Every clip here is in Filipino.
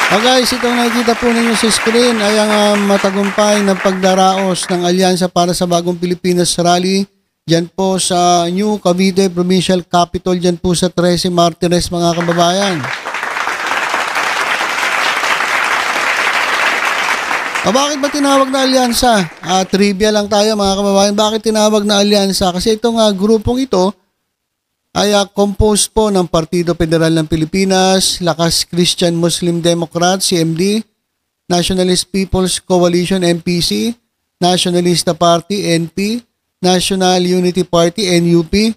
Guys, itong nakikita po ninyo sa screen ay ang matagumpay na pagdaraos ng Alyansa para sa Bagong Pilipinas Rally dyan po sa New Cavite Provincial Capital dyan po sa 13 Martires mga kababayan. Bakit ba tinawag na alyansa? Trivia lang tayo mga kababayan. Bakit tinawag na alyansa? Kasi itong grupong ito ay composed po ng Partido Federal ng Pilipinas, Lakas Christian Muslim Democrat, CMD, Nationalist People's Coalition, NPC, Nationalista Party, NP, National Unity Party, NUP.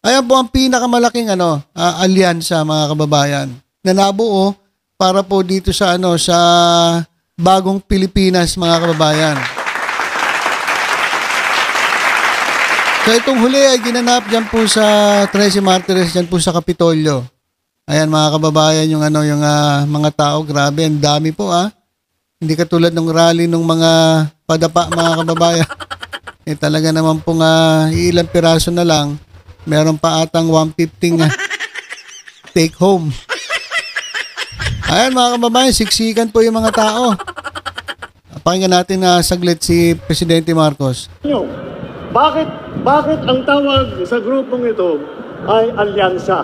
Ayan po ang pinakamalaking alyansa mga kababayan na nabuo para po dito sa sa Bagong Pilipinas mga kababayan. So itong huli ay ginanap dyan po sa 13 Martires dyan po sa Kapitolyo. Ayan mga kababayan yung yung mga tao, grabe, ang dami po Hindi katulad ng rally ng mga padapa mga kababayan. Talaga naman po ilang piraso na lang, meron pa atang 150 take home. Ayan mga kababayan, siksikan po yung mga tao. Pakinggan natin saglit si Presidente Marcos. Bakit ang tawag sa grupong ito ay alyansa?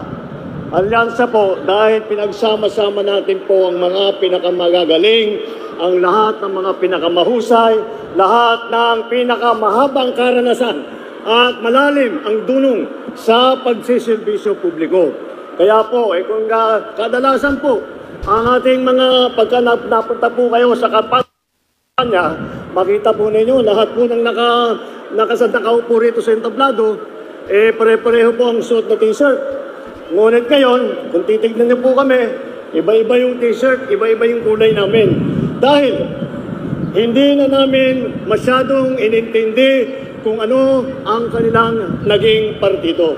Alyansa po dahil pinagsama-sama natin po ang mga pinakamagagaling, ang lahat ng mga pinakamahusay, lahat ng pinakamahabang karanasan at malalim ang dunong sa pagsiservisyo publiko. Kaya po, kung kadalasan po, ang ating mga pagka napunta po kayo sa kampanya, makita po ninyo lahat po ng nakaupo rito sa entablado, pare-pareho po ang suot na t-shirt. Ngunit ngayon, kung titignan niyo po kami, iba-iba yung t-shirt, iba-iba yung kulay namin. Dahil hindi na namin masyadong inintindi kung ano ang kanilang naging partido,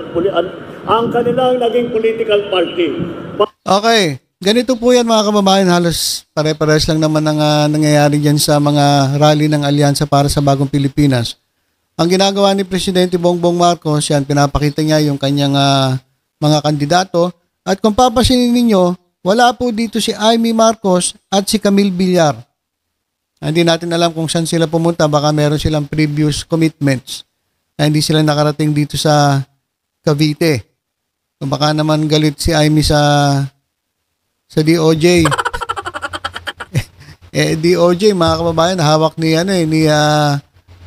ang kanilang naging political party. Okay. Ganito po yan mga kababayan, halos pare-pares lang naman ang nangyayari dyan sa mga rally ng Alyansa para sa Bagong Pilipinas. Ang ginagawa ni Presidente Bongbong Marcos, yan, pinapakita niya yung kanyang mga kandidato. At kung papasinin ninyo, wala po dito si Amy Marcos at si Camille Villar. Hindi natin alam kung saan sila pumunta, baka meron silang previous commitments na hindi sila nakarating dito sa Cavite. So baka naman galit si Amy sa DOJ. DOJ mga kababayan, hawak ni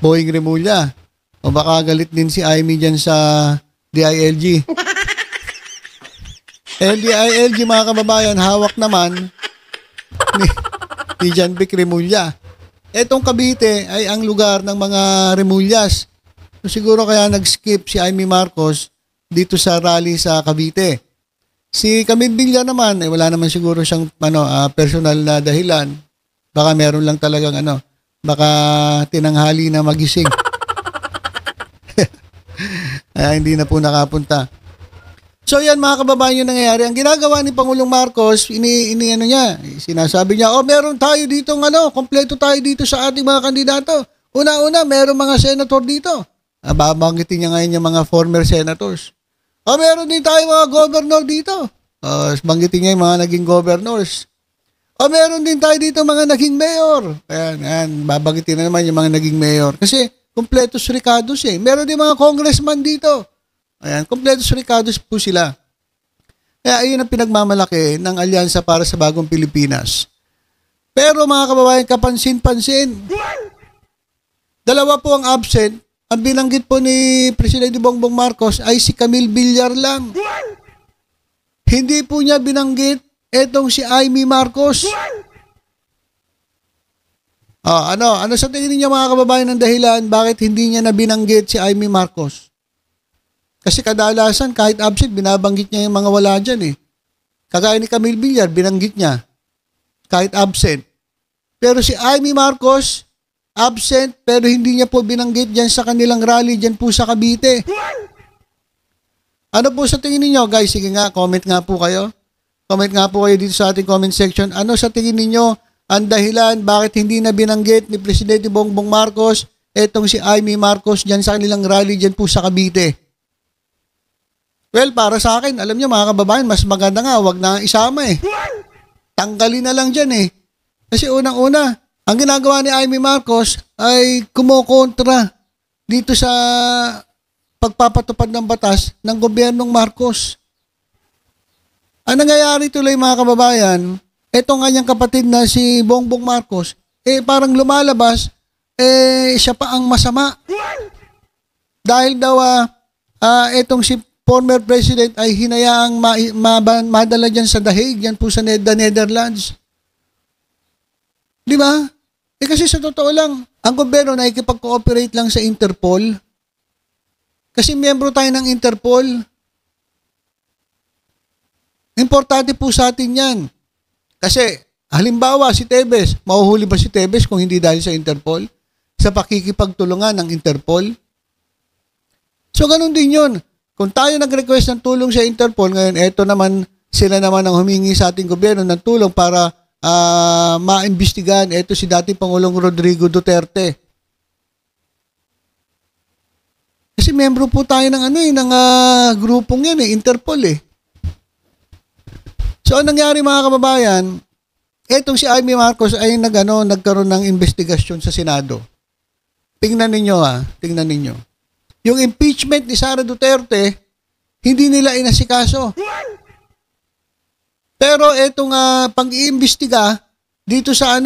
Boying Remulla. O baka galit din si Amy dyan sa DILG. DILG mga kababayan, hawak naman ni John Vic Remulla. Etong Cavite ay ang lugar ng mga Remullas. So siguro kaya nag-skip si Amy Marcos dito sa rally sa Cavite. Si Camille Villar naman, wala naman siguro siyang personal na dahilan. Baka meron lang talagang baka tinanghali na magising. Hindi na po nakapunta. So yan mga kababayan yung nangyayari. Ang ginagawa ni Pangulong Marcos, sinasabi niya, meron tayo dito kompleto tayo dito sa ating mga kandidato. Una-una, meron mga senator dito. Babanggitin niya ngayon yung mga former senators. Meron din tayo mga governor dito. Banggitin niya yung mga naging governors. Meron din tayo dito mga naging mayor. Ayan, babanggitin na naman yung mga naging mayor. Kasi, kompletos ricados Meron din mga congressman dito. Ayan, kompletos ricados po sila. Kaya ayun ang pinagmamalaki ng Alyansa para sa Bagong Pilipinas. Pero mga kababayan, kapansin-pansin, dalawa po ang absent. Ang binanggit po ni Presidente Bongbong Marcos ay si Camille Villar lang. Hindi po niya binanggit etong si Amy Marcos. Ano sa tingin niyo mga kababayan ng dahilan bakit hindi niya na binanggit si Amy Marcos? Kasi kadalasan kahit absent binabanggit niya yung mga wala dyan Kagaya ni Camille Villar, binanggit niya kahit absent. Pero si Amy Marcos, absent pero hindi niya po binanggit dyan sa kanilang rally dyan po sa Cavite. Ano po sa tingin niyo guys? Sige nga, comment nga po kayo. Comment nga po kayo dito sa ating comment section. Ano sa tingin niyo ang dahilan bakit hindi na binanggit ni Presidente Bongbong Marcos etong si Amy Marcos dyan sa kanilang rally dyan po sa Cavite? Well, para sa akin, alam niyo mga kababayan, mas maganda nga, wag na isama tanggalin na lang dyan eh. Kasi unang-una, ang ginagawa ni Amy Marcos ay kumokontra dito sa pagpapatupad ng batas ng gobyernong Marcos. Ang nangyayari tuloy mga kababayan, etong kanyang kapatid na si Bongbong Marcos, parang lumalabas, siya pa ang masama. Dahil daw, etong si former president ay hinayaang madala dyan sa The Hague, yan po sa the Netherlands. Di ba? Kasi sa totoo lang, ang gobyerno nakikipag-cooperate lang sa Interpol. Kasi miyembro tayo ng Interpol. Importante po sa atin yan. Kasi, halimbawa, si Tebes, mahuhuli ba si Tebes kung hindi dahil sa Interpol? Sa pakikipagtulungan ng Interpol? So, ganun din yun. Kung tayo nag-request ng tulong sa Interpol, ngayon, eto naman, sila naman ang humingi sa ating gobyerno ng tulong para maimbestigahan ito si dating Pangulong Rodrigo Duterte. Kasi membro po tayo ng grupong yan Interpol So, anong nangyari mga kababayan, etong si Amy Marcos ay nagkaroon ng investigasyon sa Senado. Tingnan ninyo. Yung impeachment ni Sara Duterte, hindi nila inasikaso. Pero etong pag-iimbestiga dito sa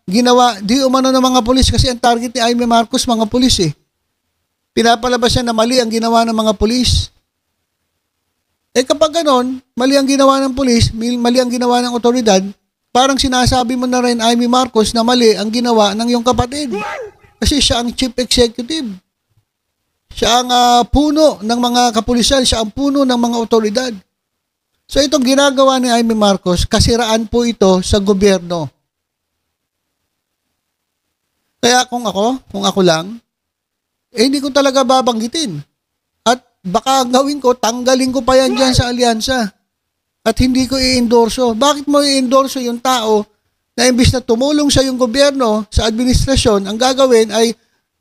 ginawa di umano ng mga pulis kasi ang target ni Amy Marcos mga pulis Pinapalabas siya na mali ang ginawa ng mga pulis. Kapag ganon, mali ang ginawa ng pulis, mali ang ginawa ng otoridad, parang sinasabi mo na rin Amy Marcos na mali ang ginawa ng iyong kapatid. Kasi siya ang chief executive. Siya ang puno ng mga kapulisan, siya ang puno ng mga otoridad. So itong ginagawa ni Amy Marcos, kasiraan po ito sa gobyerno. Kaya kung ako lang, hindi ko talaga babanggitin. At baka gawin ko, tanggalin ko pa yan dyan sa alyansa. At hindi ko i-endorso. Bakit mo i-endorso yung tao na imbis na tumulong sa yung gobyerno, sa administrasyon, ang gagawin ay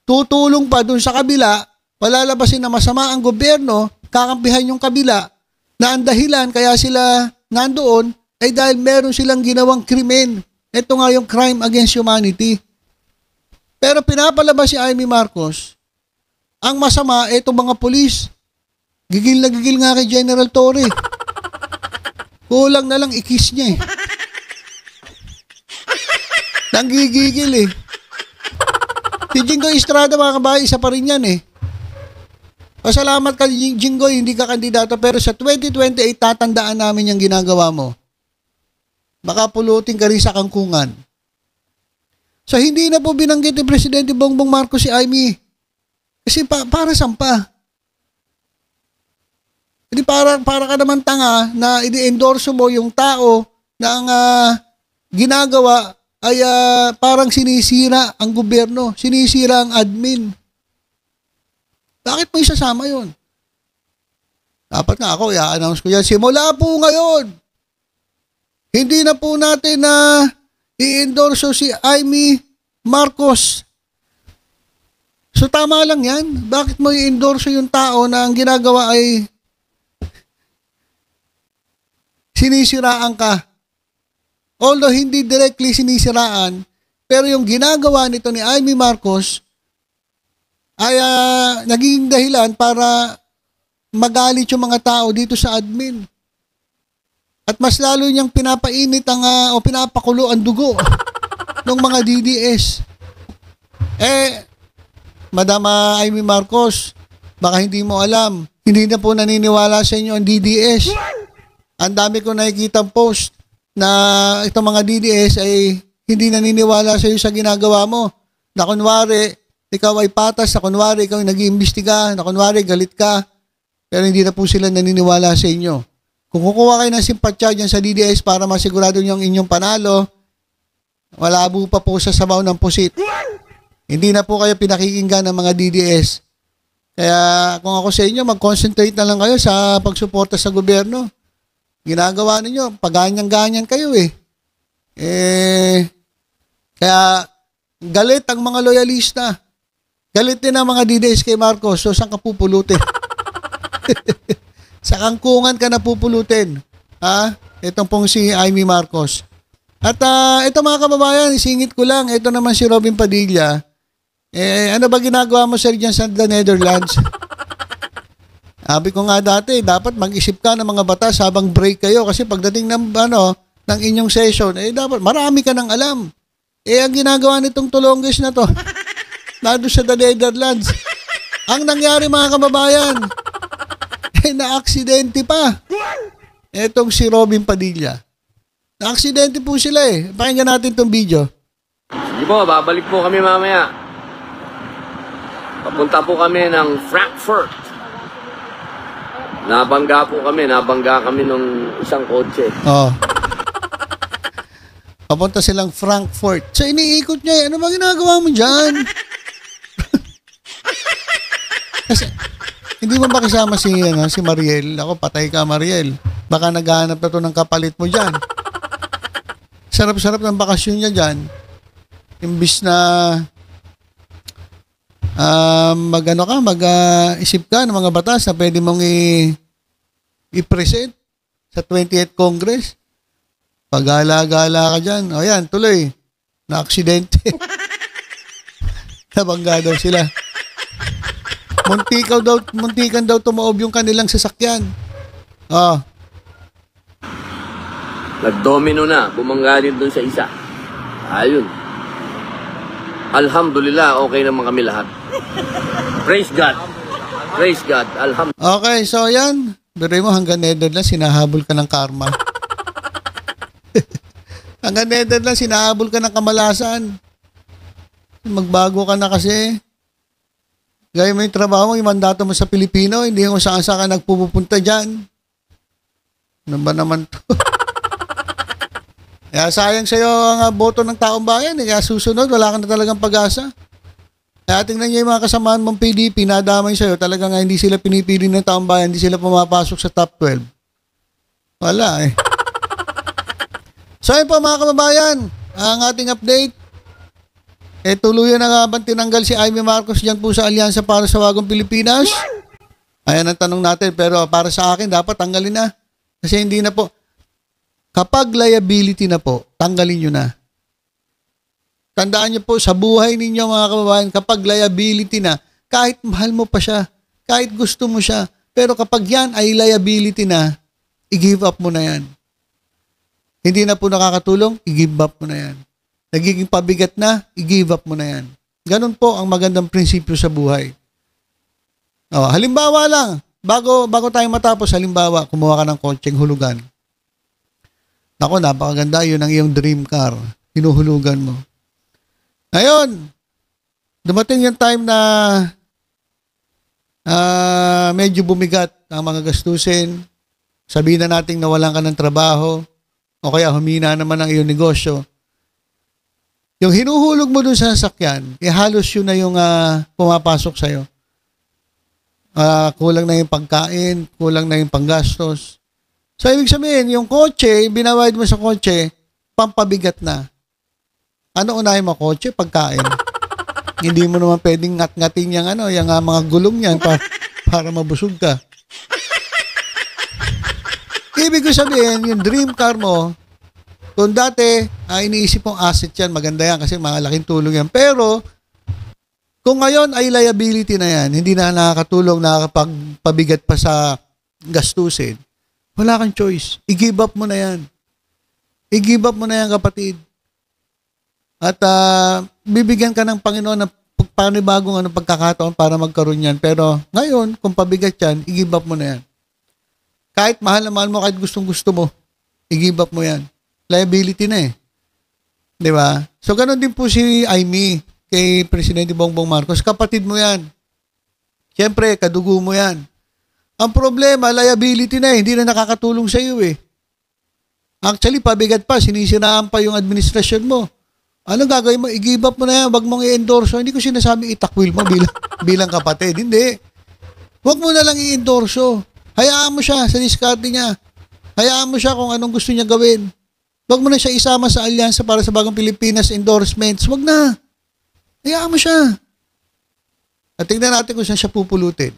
tutulong pa dun sa kabila, palalabasin na masama ang gobyerno, kakampihan yung kabila, na ang dahilan kaya sila nandoon ay dahil meron silang ginawang krimen. Ito nga yung crime against humanity. Pero pinapalabas si Amy Marcos, ang masama, itong mga pulis. Gigil na gigil nga kay General Torre. Kulang na lang ikis niya Nanggigigil Si Jinggoy Estrada mga kabahay, isa pa rin yan Pasalamat ka Jinggoy, hindi ka kandidato pero sa 2028 tatandaan namin yung ginagawa mo. Baka pulutin ka rin sa kangkungan. So hindi na po binanggit ni Presidente Bongbong Marcos si Amy. Kasi para sampa. Hindi para ka naman tanga na i-endorso mo yung tao na ang ginagawa ay parang sinisira ang gobyerno, sinisira ang admin. Bakit mo isasama yun? Dapat nga ako, i-announce ko yan. Simula po ngayon, hindi na po natin na i-endorso si Amy Marcos. So tama lang yan. Bakit mo i-endorso yung tao na ang ginagawa ay sinisiraan ka? Although hindi directly sinisiraan, pero yung ginagawa nito ni Amy Marcos ay naging dahilan para magalit yung mga tao dito sa admin. At mas lalo niyang pinapainit o pinapakulo ang dugo ng mga DDS. Madam Amy Marcos, baka hindi mo alam, hindi na po naniniwala sa inyo ang DDS. Ang dami ko nakikitang post na itong mga DDS ay hindi naniniwala sa iyo sa ginagawa mo. Na kunwari, ikaw ay patas, na kunwari, ikaw ay nag-iimbestiga, na kunwari, galit ka, pero hindi na po sila naniniwala sa inyo. Kung kukuha kayo ng simpatya dyan sa DDS para masigurado nyo ang inyong panalo, malabo pa po sa sabaw ng pusit. Hindi na po kayo pinakikinggan ng mga DDS. Kaya kung ako sa inyo, mag-concentrate na lang kayo sa pagsuporta sa gobyerno. Ginagawa ninyo, paganyan-ganyan kayo kaya galit ang mga loyalista. Galit din ang mga DDS kay Marcos. So, saan ka pupulutin? Sa kangkungan ka na pupulutin. Ha? Itong pong si Amy Marcos. At ito mga kababayan, isingit ko lang, ito naman si Robin Padilla. Ano ba ginagawa mo sir dyan sa the Netherlands? Sabi ko nga dati, dapat mag-isip ka ng mga batas habang break kayo kasi pagdating ng inyong session, dapat marami ka nang alam. Ang ginagawa nitong Tulonges na to, nado sa the Netherlands. Ang nangyari mga kababayan, na-aksidente pa. Etong si Robin Padilla. Na-aksidente po sila Pakinggan natin tong video. Sige po, babalik po kami mamaya. Papunta po kami ng Frankfurt. Nabangga kami ng isang kotse. Oh. Papunta silang Frankfurt. So iniikot niya, ano ba ginagawa mo dyan? Kasi, hindi mo ba kasama si Mariel? Ako, patay ka Mariel. Baka naghahanap na to ng kapalit mo dyan. Sarap-sarap ng bakasyon niya dyan. Imbis na mag-isip ka ng mga batas na pwede mong i-present sa 28th Congress. Pag-gala-gala ka dyan. O yan, tuloy. Na-aksidente. Nabangga daw sila. Muntikan daw tumaob yung kanilang sasakyan. Nag-domino na. Bumangga din doon sa isa. Ayun. Alhamdulillah, okay naman kami lahat. Praise God. Praise God. Alhamdulillah. Okay, so yan. Biruin mo hanggang Netherlands, sinahabol ka ng karma. Hanggang Netherlands, sinahabol ka ng kamalasan. Magbago ka na kasi. Gaya mo yung trabaho mo, yung mandato mo sa Pilipino, hindi kung saan-saan ka nagpupunta dyan. Ano ba naman to? Kaya sayang sa'yo ang boto ng taong bayan. Kaya susunod, wala ka na talagang pag-asa. Kaya tingnan niyo yung mga kasamaan mong PDP, nadamay sa'yo, talagang hindi sila pinipili ng taong bayan, hindi sila pumapasok sa top 12. Wala So yun po mga kababayan, ang ating update. Tuluyan na nga bang tinanggal si Amy Marcos dyan po sa Alyansa para sa Bagong Pilipinas? Ayan ang tanong natin, pero para sa akin, dapat tanggalin na. Kasi hindi na po. Kapag liability na po, tanggalin nyo na. Tandaan nyo po, sa buhay ninyo mga kababayan, kapag liability na, kahit mahal mo pa siya, kahit gusto mo siya, pero kapag yan ay liability na, i-give up mo na yan. Hindi na po nakakatulong, i-give up mo na yan. Nagiging pabigat na, i-give up mo na yan. Ganun po ang magandang prinsipyo sa buhay. Halimbawa lang, bago tayo matapos, halimbawa, kumuha ka ng kotseng hulugan. Nako, napakaganda, yun ang iyong dream car. Hinuhulugan mo. Ngayon, dumating yung time na medyo bumigat ang mga gastusin. Sabihin na natin nawalan ka ng trabaho o kaya humina naman ang iyong negosyo. Yung hinuhulog mo dun sa sasakyan, halos yun na yung pumapasok sa'yo. Kulang na yung pagkain, kulang na yung panggastos. So, ibig sabihin, yung kotse, binawad mo sa kotse, pampabigat na. Ano unahin mo, kotse? Pagkain. Hindi mo naman pwedeng ngat-ngatin yung mga gulong yan para mabusog ka. Ibig ko sabihin, yung dream car mo, kung dati, iniisip mong asset yan, maganda yan kasi malaking tulong yan. Pero, kung ngayon ay liability na yan, hindi na nakakatulong, nakakapagpabigat pa sa gastusin, wala kang choice. I-give up mo na yan. I-give up mo na yan, kapatid. At bibigyan ka ng Panginoon ng panibagong pagkakataon para magkaroon yan. Pero ngayon, kung pabigat yan, i-give up mo na yan. Kahit mahal na mahal mo, kahit gustong-gusto mo, i-give up mo yan. Liability na Di ba? So, ganun din po si Amy kay Presidente Bongbong Marcos. Kapatid mo yan. Siyempre, kadugo mo yan. Ang problema, liability na hindi na nakakatulong sa iyo Actually, pabigat pa, sinisiraan pa yung administrasyon mo. Anong gagawin mo? I-give up mo na yan, wag mong i-endorso. Hindi ko sinasabing itakwil mo bilang kapatid. Hindi. Wag mo na lang i-endorso. Hayaan mo siya sa diskarte niya. Hayaan mo siya kung anong gusto niya gawin. Wag mo na siya isama sa Alyansa para sa Bagong Pilipinas endorsements. Wag na. Hayaan mo siya. At tingnan natin kung saan siya pupulutin.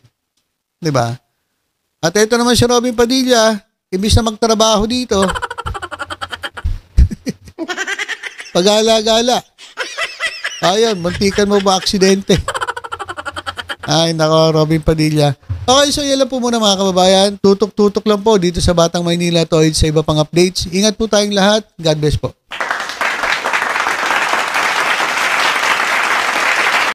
Diba? At ito naman si Robin Padilla, imbis na magtrabaho dito, Pag-gala-gala. Ayun, muntikan mo ba aksidente? Ay, nako, Robin Padilla. Okay, so yan lang po muna mga kababayan. Tutok-tutok lang po dito sa Batang Maynila to sa iba pang updates. Ingat po tayong lahat. God bless po.